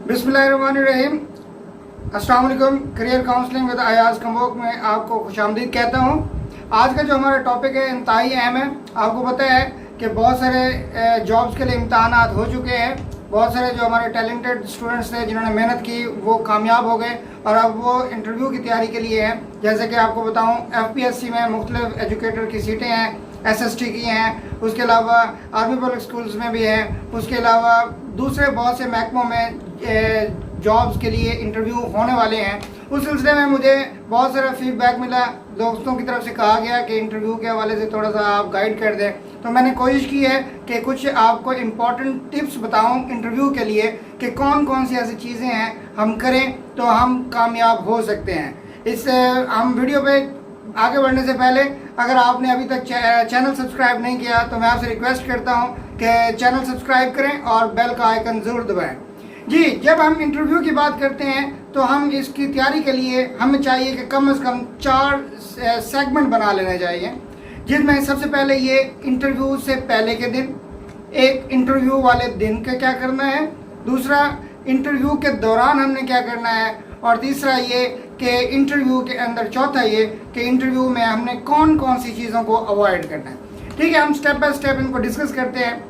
बिस्मिल्लाहिर्रहमानिर्रहीम। अस्सलाम वालेकुम। करियर काउंसलिंग विद अयाज कम्बोक में आपको खुशामदीद कहता हूँ। आज का जो हमारा टॉपिक है इंतहाई अहम है। आपको पता है कि बहुत सारे जॉब्स के लिए इम्तहानात हो चुके हैं। बहुत सारे जो हमारे टैलेंटेड स्टूडेंट्स थे जिन्होंने मेहनत की वो कामयाब हो गए और अब वो इंटरव्यू की तैयारी के लिए हैं। जैसे कि आपको बताऊँ FPSC में मुख्तलिफ एजुकेटर की सीटें हैं, SST की हैं, उसके अलावा आर्मी पब्लिक स्कूल्स में भी हैं, उसके अलावा दूसरे बहुत से महकमों में जॉब्स के लिए इंटरव्यू होने वाले हैं। उस सिलसिले में मुझे बहुत सारा फीडबैक मिला, दोस्तों की तरफ से कहा गया कि इंटरव्यू के हवाले से थोड़ा सा आप गाइड कर दें। तो मैंने कोशिश की है कि कुछ आपको इम्पॉर्टेंट टिप्स बताऊं इंटरव्यू के लिए कि कौन कौन सी ऐसी चीज़ें हैं हम करें तो हम कामयाब हो सकते हैं। इससे हम वीडियो पे आगे बढ़ने से पहले अगर आपने अभी तक चैनल सब्सक्राइब नहीं किया तो मैं आपसे रिक्वेस्ट करता हूं कि चैनल सब्सक्राइब करें और बेल का आइकन ज़रूर दबाएं। जी, जब हम इंटरव्यू की बात करते हैं तो हम इसकी तैयारी के लिए हमें चाहिए कि कम से कम 4 सेगमेंट बना लेने चाहिए, जिसमें सबसे पहले ये इंटरव्यू से पहले के दिन, एक इंटरव्यू वाले दिन का क्या करना है, दूसरा इंटरव्यू के दौरान हमने क्या करना है, और तीसरा ये कि इंटरव्यू के अंदर, चौथा ये कि इंटरव्यू में हमने कौन कौन सी चीज़ों को अवॉइड करना है। ठीक है, हम स्टेप बाय स्टेप इनको डिस्कस करते हैं।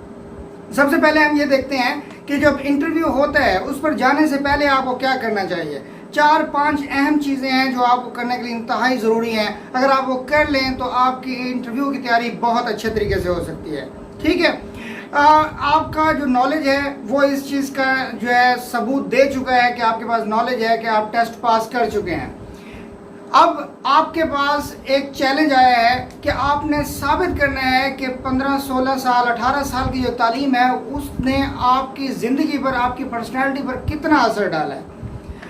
सबसे पहले हम ये देखते हैं कि जब इंटरव्यू होता है उस पर जाने से पहले आपको क्या करना चाहिए। 4-5 अहम चीज़ें हैं जो आपको करने के लिए इंतहाई ज़रूरी हैं। अगर आप वो कर लें तो आपकी इंटरव्यू की तैयारी बहुत अच्छे तरीके से हो सकती है। ठीक है, आपका जो नॉलेज है वो इस चीज़ का जो है सबूत दे चुका है कि आपके पास नॉलेज है, कि आप टेस्ट पास कर चुके हैं। अब आपके पास एक चैलेंज आया है कि आपने साबित करना है कि 15, 16 साल, 18 साल की जो तालीम है उसने आपकी ज़िंदगी पर, आपकी पर्सनैलिटी पर कितना असर डाला है।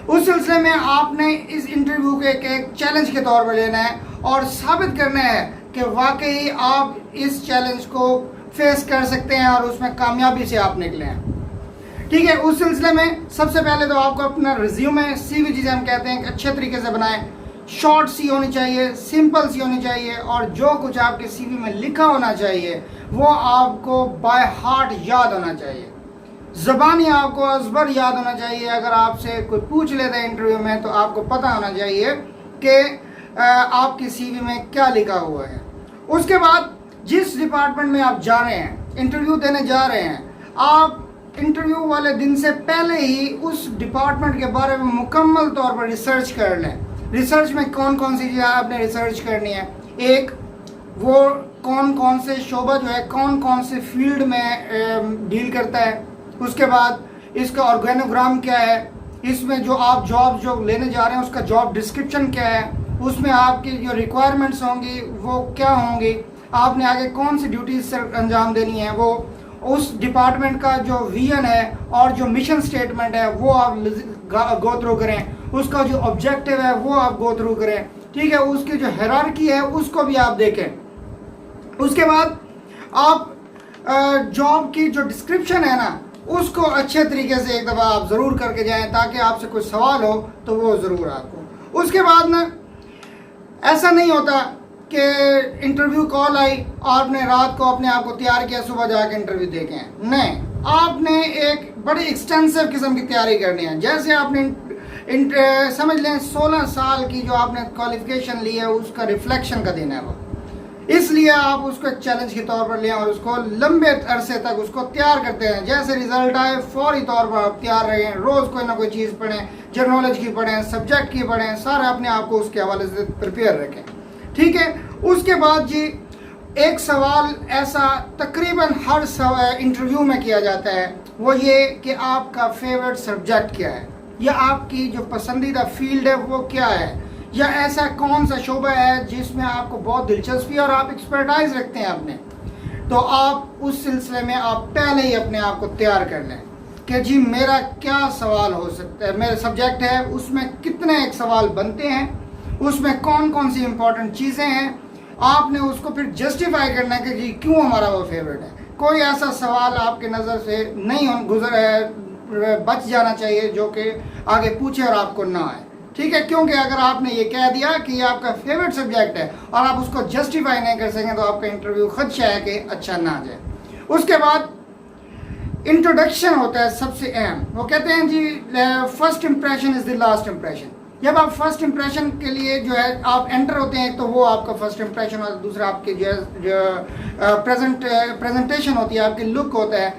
उस सिलसिले में आपने इस इंटरव्यू को एक चैलेंज के तौर पर लेना है और साबित करना है कि वाकई आप इस चैलेंज को फेस कर सकते हैं और उसमें कामयाबी से आप निकले हैं। ठीक है, उस सिलसिले में सबसे पहले तो आपको अपना रिज्यूमे, CV जिसे हम कहते हैं, अच्छे तरीके से बनाएं। शॉर्ट सी होनी चाहिए, सिंपल सी होनी चाहिए और जो कुछ आपके CV में लिखा होना चाहिए वो आपको बाय हार्ट याद होना चाहिए। ज़बानी आपको अज़बर याद होना चाहिए। अगर आपसे कोई पूछ लेता है इंटरव्यू में तो आपको पता होना चाहिए कि आपकी CV में क्या लिखा हुआ है। उसके बाद जिस डिपार्टमेंट में आप जा रहे हैं, इंटरव्यू देने जा रहे हैं, आप इंटरव्यू वाले दिन से पहले ही उस डिपार्टमेंट के बारे में मुकम्मल तौर पर रिसर्च कर लें। रिसर्च में कौन कौन सी चीज़ें आपने रिसर्च करनी है, एक वो कौन कौन से शोबा जो है कौन कौन से फील्ड में डील करता है, उसके बाद इसका ऑर्गेनोग्राम क्या है, इसमें जो आप जॉब जो लेने जा रहे हैं उसका जॉब डिस्क्रिप्शन क्या है, उसमें आपकी जो रिक्वायरमेंट्स होंगी वो क्या होंगी, आपने आगे कौन सी ड्यूटीज अंजाम देनी है, वो उस डिपार्टमेंट का जो विजन है और जो मिशन स्टेटमेंट है वो आप गो थ्रू करें, उसका जो ऑब्जेक्टिव है वो आप गो थ्रू करें। ठीक है, उसकी जो हायरार्की है उसको भी आप देखें। उसके बाद आप जॉब की जो डिस्क्रिप्शन है ना उसको अच्छे तरीके से एक दफ़ा आप ज़रूर करके जाएं ताकि आपसे कोई सवाल हो तो वो ज़रूर आपको। उसके बाद ना ऐसा नहीं होता कि इंटरव्यू कॉल आई, आपने रात को अपने आप को तैयार किया, सुबह जाके इंटरव्यू देखें। नहीं, आपने एक बड़ी एक्सटेंसिव किस्म की तैयारी करनी है। जैसे आपने समझ लें 16 साल की जो आपने क्वालिफिकेशन ली है उसका रिफ्लेक्शन का दिन है वो, इसलिए आप उसको एक चैलेंज के तौर पर लें और उसको लंबे अरसे तक उसको तैयार करते हैं। जैसे रिजल्ट आए फौरी तौर पर आप तैयार रहें, रोज़ कोई ना कोई चीज़ पढ़ें, जनरल नॉलेज की पढ़ें, सब्जेक्ट की पढ़ें, सारा अपने आप को उसके हवाले से प्रिपेयर रखें। ठीक है, उसके बाद जी एक सवाल ऐसा तकरीबन हर इंटरव्यू में किया जाता है, वो ये कि आपका फेवरेट सब्जेक्ट क्या है, या आपकी जो पसंदीदा फील्ड है वो क्या है, या ऐसा कौन सा शोबा है जिसमें आपको बहुत दिलचस्पी और आप एक्सपर्टाइज रखते हैं अपने। तो आप उस सिलसिले में आप पहले ही अपने आप को तैयार कर लें कि जी मेरा क्या सवाल हो सकता है, मेरा सब्जेक्ट है उसमें कितने एक सवाल बनते हैं, उसमें कौन कौन सी इंपॉर्टेंट चीज़ें हैं, आपने उसको फिर जस्टिफाई करना है कि जी क्यों हमारा वो फेवरेट है। कोई ऐसा सवाल आपके नज़र से नहीं बच जाना चाहिए जो कि आगे पूछे और आपको ना आए। ठीक है, क्योंकि अगर आपने ये कह दिया कि ये आपका फेवरेट सब्जेक्ट है और आप उसको जस्टिफाई नहीं कर सकें तो आपका इंटरव्यू खदशा है कि अच्छा ना जाए। उसके बाद इंट्रोडक्शन होता है सबसे अहम। वो कहते हैं जी first impression is the last impression. जब आप फर्स्ट इंप्रेशन के लिए जो है आप एंटर होते हैं तो वो आपका फर्स्ट इंप्रेशन और दूसरा आपके जो प्रेजेंटेशन होती है, आपकी लुक होता है,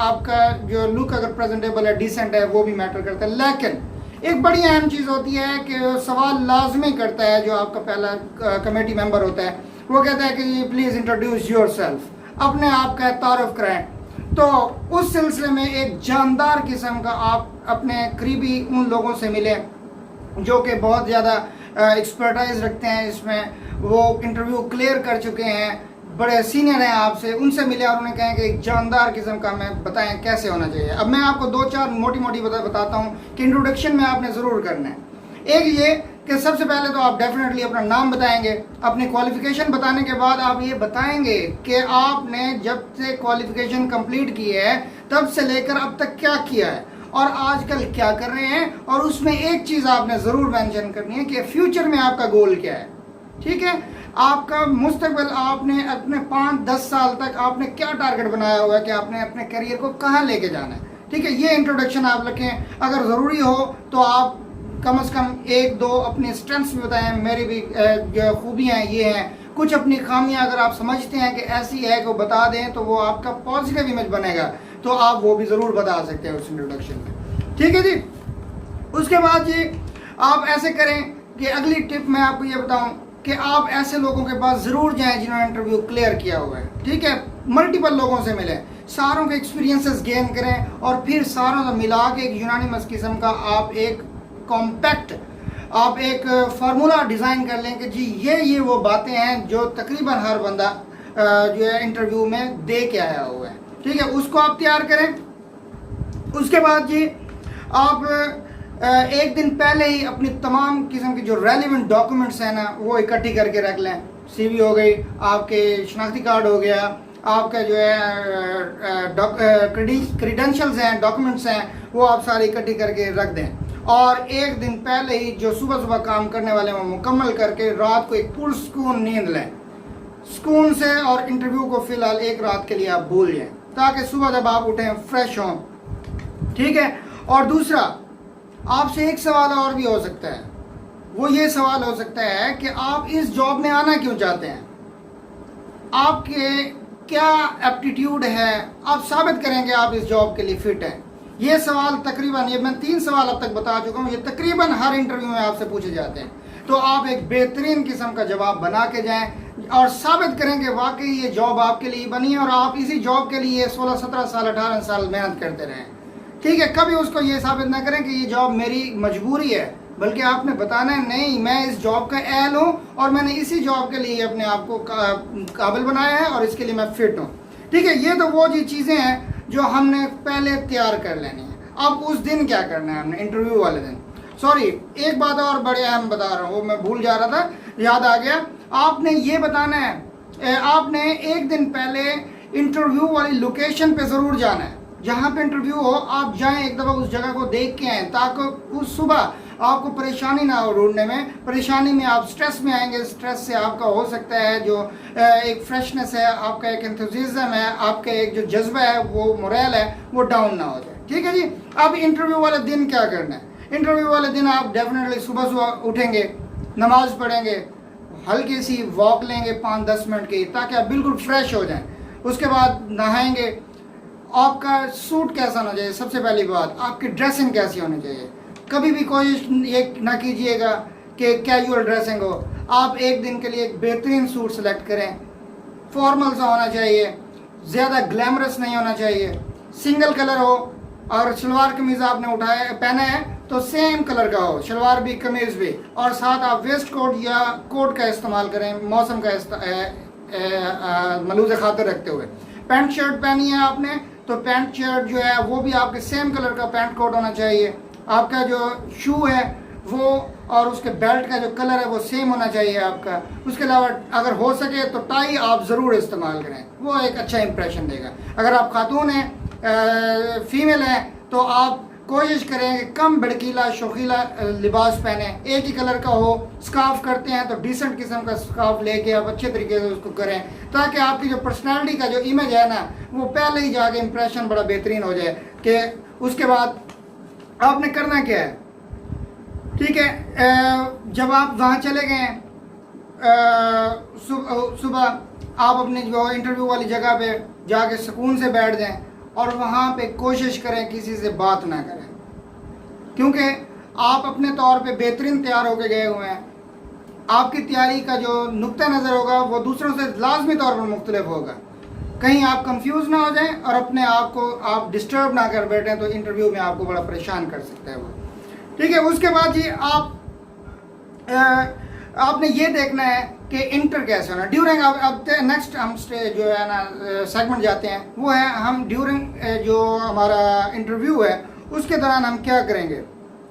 आपका जो लुक अगर प्रेजेंटेबल है, डिसेंट है, वो भी मैटर करता है। लेकिन एक बड़ी अहम चीज़ होती है कि सवाल लाजमी करता है जो आपका पहला कमेटी मेंबर होता है, वो कहता है कि प्लीज़ इंट्रोड्यूस योर सेल्फ, अपने आप का तारुफ कराएं। तो उस सिलसिले में एक जानदार किस्म का आप अपने करीबी उन लोगों से मिलें जो कि बहुत ज़्यादा एक्सपर्टाइज रखते हैं इसमें, वो इंटरव्यू क्लियर कर चुके हैं, बड़े सीनियर हैं आपसे, उनसे मिले और उन्हें कहें कि एक जानदार किस्म का हमें बताएं कैसे होना चाहिए। अब मैं आपको 2-4 मोटी बताता हूँ कि इंट्रोडक्शन में आपने ज़रूर करना है। एक ये कि सबसे पहले तो आप डेफिनेटली अपना नाम बताएंगे, अपनी क्वालिफ़िकेशन बताने के बाद आप ये बताएंगे कि आपने जब से क्वालिफ़िकेशन कंप्लीट की है तब से लेकर अब तक क्या किया है और आजकल क्या कर रहे हैं, और उसमें एक चीज़ आपने ज़रूर मेंशन करनी है कि फ्यूचर में आपका गोल क्या है। ठीक है, आपका मुस्तकबिल, आपने अपने 5-10 साल तक आपने क्या टारगेट बनाया हुआ है कि आपने अपने करियर को कहाँ लेके जाना है। ठीक है, ये इंट्रोडक्शन आप रखें। अगर ज़रूरी हो तो आप कम से कम 1-2 अपनी स्ट्रेंथ्स भी बताएं, मेरी भी जो खूबियाँ ये हैं, कुछ अपनी खामियां अगर आप समझते हैं कि ऐसी है कि वो बता दें तो वो आपका पॉजिटिव इमेज बनेगा, तो आप वो भी ज़रूर बता सकते हैं उस इंट्रोडक्शन में। ठीक है जी। उसके बाद जी आप ऐसे करें कि अगली टिप मैं आपको ये बताऊं कि आप ऐसे लोगों के पास ज़रूर जाएं जिन्होंने इंटरव्यू क्लियर किया हुआ है। ठीक है, मल्टीपल लोगों से मिलें, सारों के एक्सपीरियंसेस गेन करें और फिर सारों से मिला के एक यूनानिमस किस्म का आप एक कॉम्पैक्ट आप एक फार्मूला डिज़ाइन कर लें कि जी ये वो बातें हैं जो तकरीबन हर बंदा जो है इंटरव्यू में दे के आया हुआ है। ठीक है, उसको आप तैयार करें। उसके बाद जी आप एक दिन पहले ही अपनी तमाम किस्म की जो रेलिवेंट डॉक्यूमेंट्स हैं ना वो इकट्ठी करके रख लें। CV हो गई, आपके शनाख्ती कार्ड हो गया, आपका जो है क्रीडेंशियल्स हैं, डॉक्यूमेंट्स हैं, वो आप सारी इकट्ठी करके रख दें। और एक दिन पहले ही जो सुबह काम करने वाले हैं वो मुकम्मल करके रात को एक पुरसकून नींद लें सुकून से, और इंटरव्यू को फ़िलहाल एक रात के लिए आप भूल जाएं ताकि सुबह जब आप उठें फ्रेश हों। ठीक है, और दूसरा आपसे एक सवाल और भी हो सकता है, वो ये सवाल हो सकता है कि आप इस जॉब में आना क्यों चाहते हैं, आपके क्या एप्टीट्यूड है, आप साबित करेंगे आप इस जॉब के लिए फिट हैं। ये सवाल तकरीबन, ये मैं 3 सवाल अब तक बता चुका हूँ, ये तकरीबन हर इंटरव्यू में आपसे पूछे जाते हैं। तो आप एक बेहतरीन किस्म का जवाब बना के जाएं और साबित करें कि वाकई ये जॉब आपके लिए बनी है और आप इसी जॉब के लिए 16-17 साल 18 साल मेहनत करते रहें। ठीक है, कभी उसको ये साबित ना करें कि ये जॉब मेरी मजबूरी है, बल्कि आपने बताना है नहीं, मैं इस जॉब का अहल हूँ और मैंने इसी जॉब के लिए अपने आप को काबिल बनाया है और इसके लिए मैं फिट हूँ। ठीक है, ये तो वो जी चीज़ें हैं जो हमने पहले तैयार कर लेनी है। अब उस दिन क्या करना है हमने, इंटरव्यू वाले दिन। सॉरी, एक बात और बड़े अहम बता रहा हूँ, वो मैं भूल जा रहा था, याद आ गया। आपने ये बताना है, आपने एक दिन पहले इंटरव्यू वाली लोकेशन पे ज़रूर जाना है। जहाँ पे इंटरव्यू हो आप जाएं, एक दफ़ा उस जगह को देख के आएँ ताकि उस सुबह आपको परेशानी ना हो ढूंढने में। परेशानी में आप स्ट्रेस में आएंगे, स्ट्रेस से आपका हो सकता है जो एक फ्रेशनेस है, आपका एक एंथुसियाज्म है, आपका एक जो जज्बा है, वो मोरल है, वो डाउन ना हो जाए। ठीक है जी। अब इंटरव्यू वाले दिन क्या करना है, इंटरव्यू वाले दिन आप डेफिनेटली सुबह उठेंगे, नमाज पढ़ेंगे, हल्की सी वॉक लेंगे 5-10 मिनट की ताकि आप बिल्कुल फ्रेश हो जाएं। उसके बाद नहाएंगे। आपका सूट कैसा होना चाहिए, सबसे पहली बात आपकी ड्रेसिंग कैसी होनी चाहिए। कभी भी कोशिश ये ना कीजिएगा कि कैजुअल ड्रेसिंग हो। आप एक दिन के लिए एक बेहतरीन सूट सेलेक्ट करें, फॉर्मल सा होना चाहिए, ज़्यादा ग्लैमरस नहीं होना चाहिए, सिंगल कलर हो, और शलवार कमीज़ आपने पहना है तो सेम कलर का हो, शलवार भी कमीज़ भी, और साथ आप वेस्ट कोट या कोट का इस्तेमाल करें मौसम का मलूज़ खातिर रखते हुए। पैंट शर्ट पहनी है आपने तो पैंट शर्ट जो है वो भी आपके सेम कलर का पैंट कोट होना चाहिए। आपका जो शू है वो और उसके बेल्ट का जो कलर है वो सेम होना चाहिए आपका। उसके अलावा अगर हो सके तो टाई आप ज़रूर इस्तेमाल करें, वो एक अच्छा इंप्रेशन देगा। अगर आप खातून हैं, फीमेल हैं, तो आप कोशिश करें कि कम भड़कीला शौकीला लिबास पहने, एक ही कलर का हो। स्कार्फ करते हैं तो डिसेंट किस्म का स्कार्फ लेके आप अच्छे तरीके से उसको करें, ताकि आपकी जो पर्सनालिटी का जो इमेज है ना, वो पहले ही जाके इंप्रेशन बड़ा बेहतरीन हो जाए। कि उसके बाद आपने करना क्या है, ठीक है, जब आप वहाँ चले गए सुबह आप अपनी जो इंटरव्यू वाली जगह पे जाके सुकून से बैठ जाएं और वहाँ पे कोशिश करें किसी से बात ना करें, क्योंकि आप अपने तौर पे बेहतरीन तैयार होके गए हुए हैं। आपकी तैयारी का जो नुक्ता नज़र होगा वो दूसरों से लाजमी तौर पर मुख्तलिफ होगा। कहीं आप कंफ्यूज ना हो जाएं और अपने आप को आप डिस्टर्ब ना कर बैठें, तो इंटरव्यू में आपको बड़ा परेशान कर सकता है वो, ठीक है। उसके बाद जी आपने ये देखना है कि इंटर कैसे होना ड्यूरिंग। अब नेक्स्ट हम जो है ना सेगमेंट जाते हैं, वो है हम ड्यूरिंग जो हमारा इंटरव्यू है उसके दौरान हम क्या करेंगे,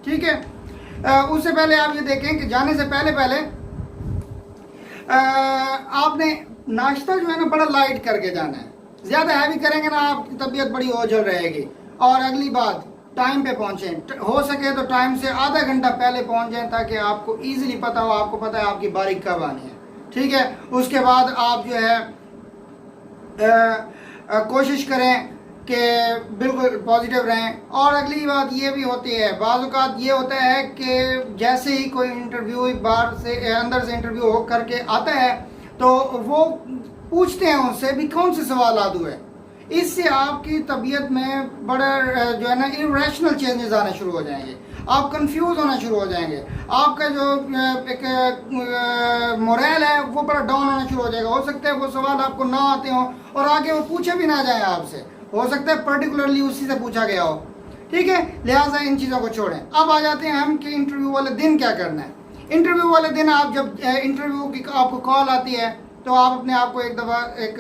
ठीक है। उससे पहले आप ये देखें कि जाने से पहले आपने नाश्ता जो है ना बड़ा लाइट करके जाना है। ज़्यादा हैवी करेंगे ना आपकी तबीयत बड़ी ओझल रहेगी। और अगली बात, टाइम पे पहुँचें, हो सके तो टाइम से आधा घंटा पहले पहुँच जाएं, ताकि आपको ईजिली पता हो, आपको पता है आपकी बारी कब आनी है, ठीक है। उसके बाद आप जो है कोशिश करें कि बिल्कुल पॉजिटिव रहें। और अगली बात ये भी होती है, बाज़ औक़ात ये होता है कि जैसे ही कोई इंटरव्यू बाहर से अंदर से इंटरव्यू हो करके आता है तो वो पूछते हैं उससे भी कौन से सवाल हुए। इससे आपकी तबीयत में बड़ा जो है ना इरेशनल चेंजेस आने शुरू हो जाएंगे, आप कंफ्यूज होना शुरू हो जाएंगे, आपका जो एक मोरल है वो बड़ा डाउन होना शुरू हो जाएगा। हो सकता है वो सवाल आपको ना आते हों और आगे वो पूछे भी ना जाए आपसे, हो सकता है पर्टिकुलरली उसी से पूछा गया हो, ठीक है। लिहाजा इन चीज़ों को छोड़ें। अब आ जाते हैं हम कि इंटरव्यू वाले दिन क्या करना है। इंटरव्यू वाले दिन आप जब इंटरव्यू की आपको कॉल आती है तो आप अपने आप को एक दफ़ा एक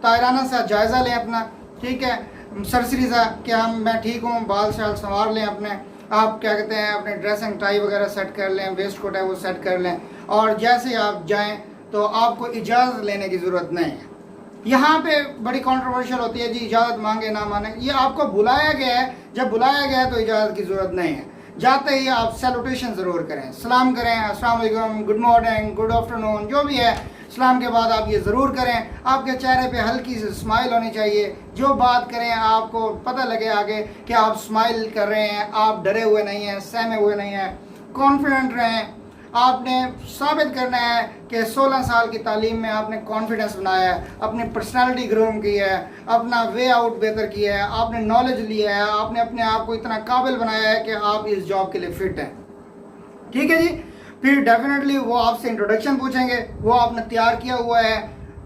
तायराना सा जायज़ा लें अपना, ठीक है, सरसरी सा कि मैं ठीक हूँ, बाल शाल संवार लें अपने, आप क्या कहते हैं अपने ड्रेसिंग टाई वगैरह सेट कर लें, वेस्ट कोट है वो सेट कर लें। और जैसे आप जाएं तो आपको इजाज़त लेने की ज़रूरत नहीं है। यहाँ पे बड़ी कंट्रोवर्शियल होती है जी, इजाज़त मांगे ना माने, ये आपको बुलाया गया है, जब बुलाया गया है तो इजाज़त की ज़रूरत नहीं है। जाते ही आप सैल्यूटेशन ज़रूर करें, सलाम करें, अस्सलाम वालेकुम, गुड मॉर्निंग, गुड आफ्टरनून, जो भी है। सलाम के बाद आप ये ज़रूर करें, आपके चेहरे पे हल्की सी स्माइल होनी चाहिए। जो बात करें आपको पता लगे आगे कि आप स्माइल कर रहे हैं, आप डरे हुए नहीं हैं, सहमे हुए नहीं हैं, कॉन्फिडेंट रहें। आपने साबित करना है कि 16 साल की तालीम में आपने कॉन्फिडेंस बनाया है, अपनी पर्सनालिटी ग्रूम की है, अपना वे आउट बेहतर किया है, आपने नॉलेज लिया है, आपने अपने आप को इतना काबिल बनाया है कि आप इस जॉब के लिए फिट हैं, ठीक है जी। फिर डेफिनेटली वो आपसे इंट्रोडक्शन पूछेंगे, वो आपने तैयार किया हुआ है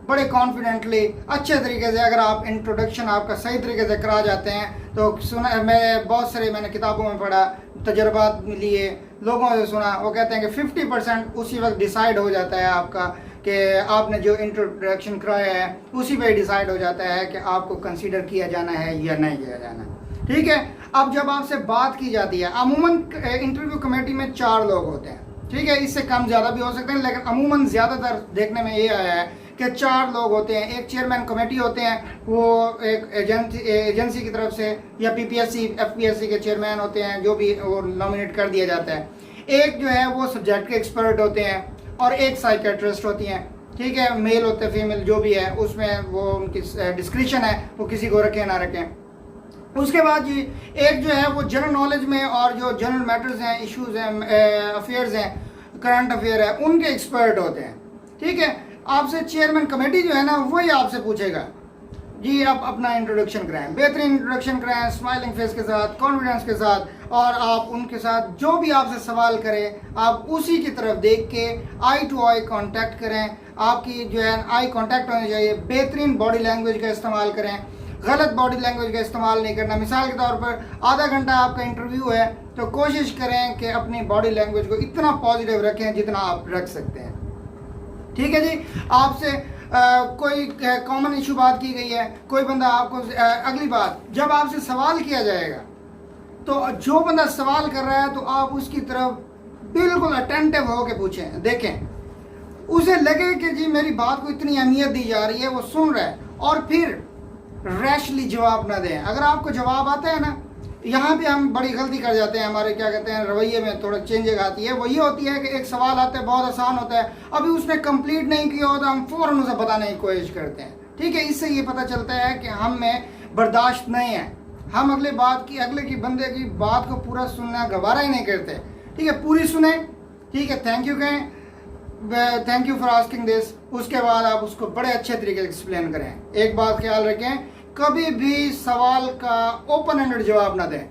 बड़े कॉन्फिडेंटली अच्छे तरीके से। अगर आप इंट्रोडक्शन आपका सही तरीके से करा जाते हैं तो सुना, मैं बहुत सारे मैंने किताबों में पढ़ा, तजर्बात लिए, लोगों से सुना, वो कहते हैं कि 50% उसी वक्त डिसाइड हो जाता है आपका कि आपने जो इंट्रोडक्शन कराया है उसी पे डिसाइड हो जाता है कि आपको कंसीडर किया जाना है या नहीं किया जाना, ठीक है। अब जब आपसे बात की जाती है, अमूमन इंटरव्यू कमेटी में 4 लोग होते हैं, ठीक है, इससे कम ज़्यादा भी हो सकते हैं, लेकिन अमूमन ज़्यादातर देखने में ये आया है कि 4 लोग होते हैं। एक चेयरमैन कमेटी होते हैं, वो एक एजेंसी की तरफ से, या पीपीएससी एफपीएससी के चेयरमैन होते हैं, जो भी वो नॉमिनेट कर दिया जाता है। एक जो है वो सब्जेक्ट के एक्सपर्ट होते हैं, और एक साइकेट्रिस्ट होती हैं, ठीक है, मेल होते हैं फीमेल जो भी है, उसमें वो उनकी डिस्क्रिप्शन है, वो किसी को रखें ना रखें। उसके बाद जी एक जो है वो जनरल नॉलेज में और जो जनरल मैटर्स हैं, इश्यूज हैं, अफेयर्स हैं, करंट अफेयर है, उनके एक्सपर्ट होते हैं, ठीक है। आपसे चेयरमैन कमेटी जो है ना वही आपसे पूछेगा जी आप अपना इंट्रोडक्शन कराएं, बेहतरीन इंट्रोडक्शन कराएं, स्माइलिंग फेस के साथ, कॉन्फिडेंस के साथ, और आप उनके साथ जो भी आपसे सवाल करें आप उसी की तरफ देख के आई टू आई कांटेक्ट करें। आपकी जो है आई कांटेक्ट होनी चाहिए, बेहतरीन बॉडी लैंग्वेज का इस्तेमाल करें, गलत बॉडी लैंग्वेज का इस्तेमाल नहीं करना। मिसाल के तौर पर आधा घंटा आपका इंटरव्यू है तो कोशिश करें कि अपनी बॉडी लैंग्वेज को इतना पॉजिटिव रखें जितना आप रख सकते हैं, ठीक है जी। आपसे कोई कॉमन इशू बात की गई है, कोई बंदा आपको अगली बात जब आपसे सवाल किया जाएगा तो जो बंदा सवाल कर रहा है तो आप उसकी तरफ बिल्कुल अटेंटिव हो के पूछें, देखें, उसे लगे कि जी मेरी बात को इतनी अहमियत दी जा रही है, वो सुन रहा है, और फिर रैशली जवाब ना दें। अगर आपको जवाब आता है ना यहाँ पे हम बड़ी गलती कर जाते हैं, हमारे क्या कहते हैं रवैये में थोड़ा चेंजिंग आती है। वो ये होती है कि एक सवाल आता है बहुत आसान होता है, अभी उसने कंप्लीट नहीं किया होता, हम फ़ौरन उसे बताने की कोशिश करते हैं। ठीक है, इससे ये पता चलता है कि हम में बर्दाश्त नहीं है, हम अगले की बंदे की बात को पूरा सुनना गवारा ही नहीं करते। ठीक है, पूरी सुने, ठीक है, थैंक यू कहें, thank you for asking this, उसके बाद आप उसको बड़े अच्छे तरीके से एक्सप्लेन करें। एक बात ख्याल रखें, कभी भी सवाल का ओपन एंडेड जवाब ना दें।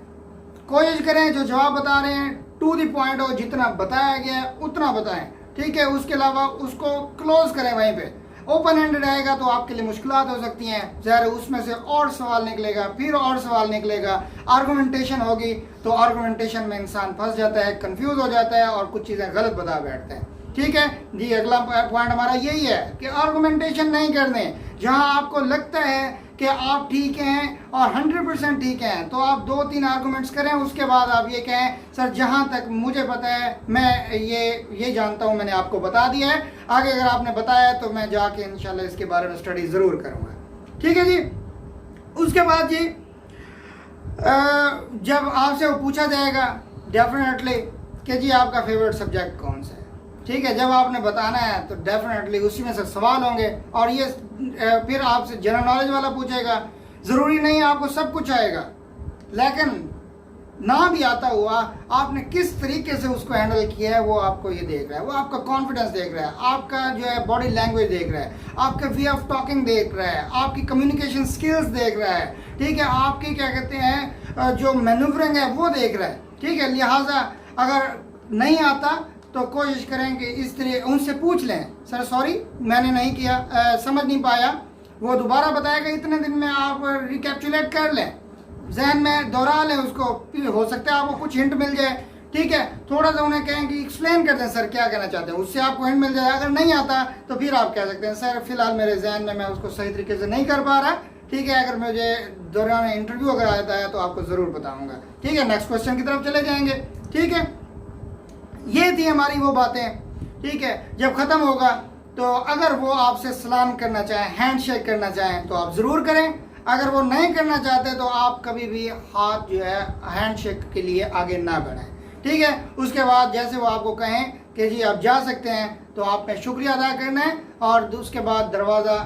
कोशिश करें जो जवाब बता रहे हैं टू द पॉइंट हो, जितना बताया गया है उतना बताएं। ठीक है, उसके अलावा उसको क्लोज करें वहीं पे। ओपन एंडेड आएगा तो आपके लिए मुश्किलात हो सकती हैं, ज़ाहिर उसमें से और सवाल निकलेगा, फिर और सवाल निकलेगा, आर्गूमेंटेशन होगी, तो आर्गूमेंटेशन में इंसान फंस जाता है, कंफ्यूज हो जाता है और कुछ चीज़ें गलत बता बैठते हैं। ठीक है जी, अगला पॉइंट हमारा यही है कि आर्गूमेंटेशन नहीं करने। जहां आपको लगता है कि आप ठीक हैं और 100% ठीक हैं, तो आप 2-3 आर्गूमेंट्स करें, उसके बाद आप ये कहें सर जहां तक मुझे पता है मैं ये जानता हूं, मैंने आपको बता दिया है, आगे अगर आपने बताया तो मैं जाके इंशाल्लाह इसके बारे में स्टडी ज़रूर करूँगा। ठीक है जी, उसके बाद जी जब आपसे वो पूछा जाएगा डेफिनेटली कि जी आपका फेवरेट सब्जेक्ट कौन सा है, ठीक है, जब आपने बताना है तो डेफिनेटली उसी में से सवाल होंगे, और ये फिर आपसे जनरल नॉलेज वाला पूछेगा। ज़रूरी नहीं आपको सब कुछ आएगा, लेकिन ना भी आता हुआ आपने किस तरीके से उसको हैंडल किया है वो आपको ये देख रहा है, वो आपका कॉन्फिडेंस देख रहा है, आपका जो है बॉडी लैंग्वेज देख रहा है, आपका वे ऑफ टॉकिंग देख रहा है, आपकी कम्युनिकेशन स्किल्स देख रहा है। ठीक है, आपकी क्या कहते हैं जो मैन्यूवरिंग है वो देख रहा है। ठीक है, लिहाजा अगर नहीं आता तो कोशिश करें कि इस तरह उनसे पूछ लें, सर सॉरी मैंने नहीं किया, समझ नहीं पाया, वो दोबारा बताएगा, इतने दिन में आप रिकैप्चुलेट कर लें, जहन में दोहरा लें उसको, फिर हो सकता है आपको कुछ हिंट मिल जाए। ठीक है, थोड़ा सा उन्हें कहें कि एक्सप्लेन कर दें सर क्या कहना चाहते हैं, उससे आपको हिंट मिल जाए। अगर नहीं आता तो फिर आप कह सकते हैं सर फिलहाल मेरे जहन में मैं उसको सही तरीके से नहीं कर पा रहा। ठीक है, अगर मुझे दौरान इंटरव्यू अगर आता है तो आपको ज़रूर बताऊँगा। ठीक है, नेक्स्ट क्वेश्चन की तरफ चले जाएंगे। ठीक है, ये थी हमारी वो बातें। ठीक है, जब ख़त्म होगा तो अगर वो आपसे सलाम करना चाहें, हैंड शेक करना चाहें तो आप ज़रूर करें, अगर वो नहीं करना चाहते तो आप कभी भी हाथ जो है हैंड शेक के लिए आगे ना बढ़ाएं। ठीक है, उसके बाद जैसे वो आपको कहें कि जी आप जा सकते हैं तो आपने शुक्रिया अदा करना है, और उसके बाद दरवाज़ा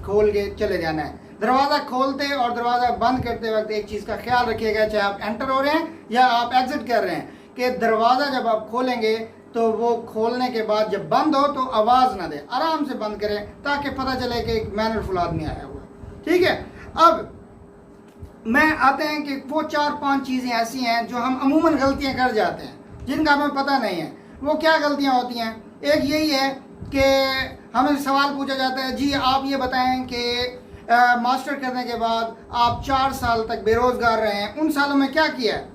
खोल के चले जाना है। दरवाज़ा खोलते और दरवाज़ा बंद करते वक्त एक चीज़ का ख्याल रखिएगा, चाहे आप एंटर हो रहे हैं या आप एग्जिट कर रहे हैं, कि दरवाज़ा जब आप खोलेंगे तो वो खोलने के बाद जब बंद हो तो आवाज़ ना दे, आराम से बंद करें ताकि पता चले कि एक मैनरफुल आदमी आया हुआ है। ठीक है, अब मैं आते हैं कि वो 4-5 चीज़ें ऐसी हैं जो हम अमूमन गलतियां कर जाते हैं जिनका हमें पता नहीं है। वो क्या गलतियां होती हैं? एक यही है कि हमें सवाल पूछा जाता है, जी आप ये बताएं कि मास्टर करने के बाद आप 4 साल तक बेरोज़गार रहे हैं, उन सालों में क्या किया है?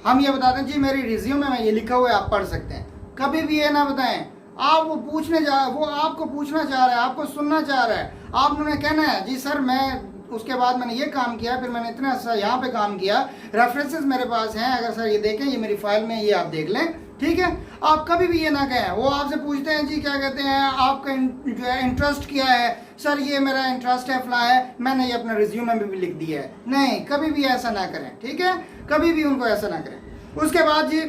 हम ये बताते हैं जी मेरी रिज्यूमे में ये लिखा हुआ है, आप पढ़ सकते हैं। कभी भी ये ना बताएं, आप वो आपको पूछना चाह रहा है, आपको सुनना चाह रहा है, आपने कहना है जी सर मैं उसके बाद मैंने ये काम किया, फिर मैंने इतना सा यहाँ पे काम किया, रेफरेंसेस मेरे पास हैं, अगर सर ये देखें, ये मेरी फाइल में, ये आप देख लें। ठीक है, आप कभी भी ये ना कहें। वो आपसे पूछते हैं जी क्या कहते हैं आपका जो है इंटरेस्ट क्या है, सर ये मेरा इंटरेस्ट है फला है, मैंने ये अपना रिज्यूमे में भी लिख दिया है। नहीं, कभी भी ऐसा ना करें। ठीक है, कभी भी उनको ऐसा ना करें। उसके बाद जी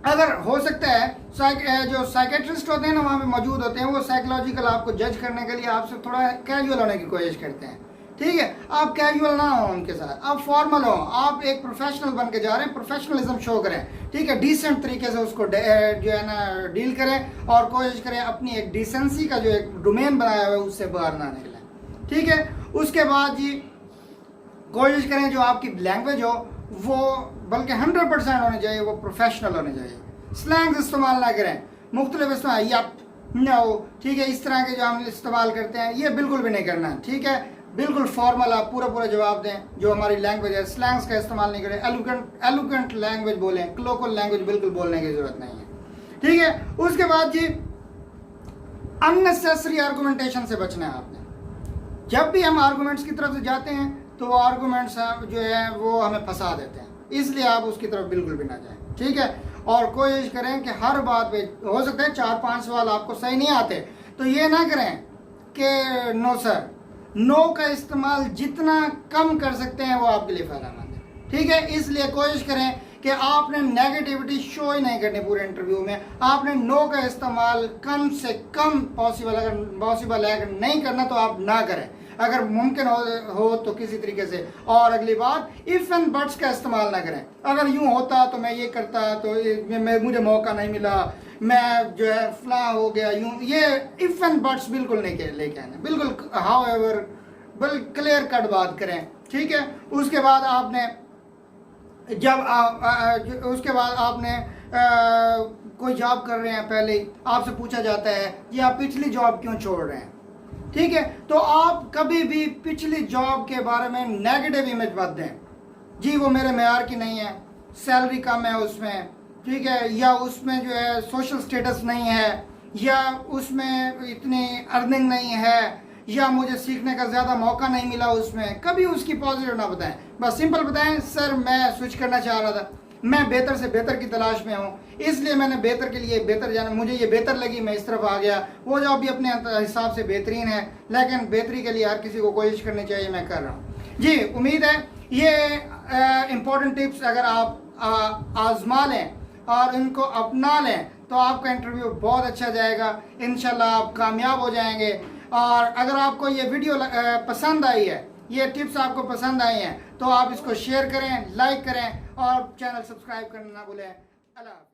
अगर हो सकता है जो साइकेट्रिस्ट होते हैं ना वहाँ पे मौजूद होते हैं, वो साइकोलॉजिकल आपको जज करने के लिए आपसे थोड़ा कैजुअल होने की कोशिश करते हैं। ठीक है, आप कैजुअल ना हो उनके साथ, आप फॉर्मल हो, आप एक प्रोफेशनल बन के जा रहे हैं, प्रोफेशनलिज्म शो करें। ठीक है, डिसेंट तरीके से उसको जो है ना डील करें, और कोशिश करें अपनी एक डिसेंसी का जो एक डोमेन बनाया हुआ है उससे बाहर ना निकलें। ठीक है, उसके बाद जी कोशिश करें जो आपकी लैंग्वेज हो वो बल्कि 100% होनी चाहिए, वो प्रोफेशनल होनी चाहिए। स्लैंग्स इस्तेमाल ना करें, मुख्तलिफ इस्तेमाल यप नो, ठीक है, इस तरह के जो हम इस्तेमाल करते हैं ये बिल्कुल भी नहीं करना। ठीक है, बिल्कुल फॉर्मल आप पूरा जवाब दें जो हमारी लैंग्वेज है। स्लैंग्स का इस्तेमाल नहीं करें, एलोक्वेंट लैंग्वेज बोलें, क्लोकल लैंग्वेज बिल्कुल बोलने की जरूरत नहीं है। ठीक है, उसके बाद जी अननेसेसरी आर्गूमेंटेशन से बचना है आपने। जब भी हम आर्गूमेंट्स की तरफ से जाते हैं तो वो आर्गूमेंट्स जो है वो हमें फंसा देते हैं, इसलिए आप उसकी तरफ बिल्कुल भी ना जाएं। ठीक है, और कोशिश करें कि हर बात पे, हो सकता है 4-5 सवाल आपको सही नहीं आते तो ये ना करें कि नो सर, नो का इस्तेमाल जितना कम कर सकते हैं वो आपके लिए फायदेमंद है। ٹھیک ہے، اس لیے کوشش کریں کہ آپ نے نیگیٹیوٹی شو ہی نہیں کرنی پورے انٹرویو میں. آپ نے نو کا استعمال کم سے کم پاسبل ہے، اگر نہیں کرنا تو آپ نہ کریں، اگر ممکن ہو تو کسی طریقے سے. اور اگلی بات، اف اینڈ بٹس کا استعمال نہ کریں. اگر یوں ہوتا تو میں یہ کرتا تو مجھے موقع نہیں ملا، میں جو ہے فلاں ہو گیا، یوں، یہ اف اینڈ بٹس بالکل نہیں لے کے آنا. بالکل ہاؤ ایور کلیئر کٹ بات کریں. ٹھیک ہے. اس کے بعد آپ نے کوئی جاب کر رہے ہیں، پہلے آپ سے پوچھا جاتا ہے کہ آپ پچھلی جاب کیوں چھوڑ رہے ہیں. ٹھیک ہے. تو آپ کبھی بھی پچھلی جاب کے بارے میں نیگیٹو امیج مت دیں. جی وہ میرے معیار کی نہیں ہے، سیلری کم ہے اس میں، ٹھیک ہے، یا اس میں جو ہے سوشل سٹیٹس نہیں ہے، یا اس میں اتنی ارننگ نہیں ہے، یا مجھے سیکھنے کا زیادہ موقع نہیں ملا اس میں. کبھی اس کی پازیٹیو نہ بتائیں، بس سمپل بتائیں سر میں سوئچ کرنا چاہ رہا تھا، میں بہتر سے بہتر کی تلاش میں ہوں، اس لیے میں نے بہتر کے لیے بہتر جانا، مجھے یہ بہتر لگی، میں اس طرف آ گیا. وہ جاب بھی اپنے حساب سے بہترین ہے، لیکن بہتری کے لیے ہر کسی کو کوشش کرنی چاہیے، میں کر رہا ہوں. جی امید ہے یہ امپورٹنٹ ٹپس اگر آپ آزما لیں اور ان کو اپنا لیں تو آپ کا انٹرویو بہت اچھا جائے گا. انشاءاللہ آپ کامیاب ہو جائیں گے. اور اگر آپ کو یہ ویڈیو پسند آئی ہے، یہ ٹپس آپ کو پسند آئی ہیں، تو آپ اس کو شیئر کریں، لائک کریں اور چینل سبسکرائب کرنا نہ بھولیں. اللہ حافظ.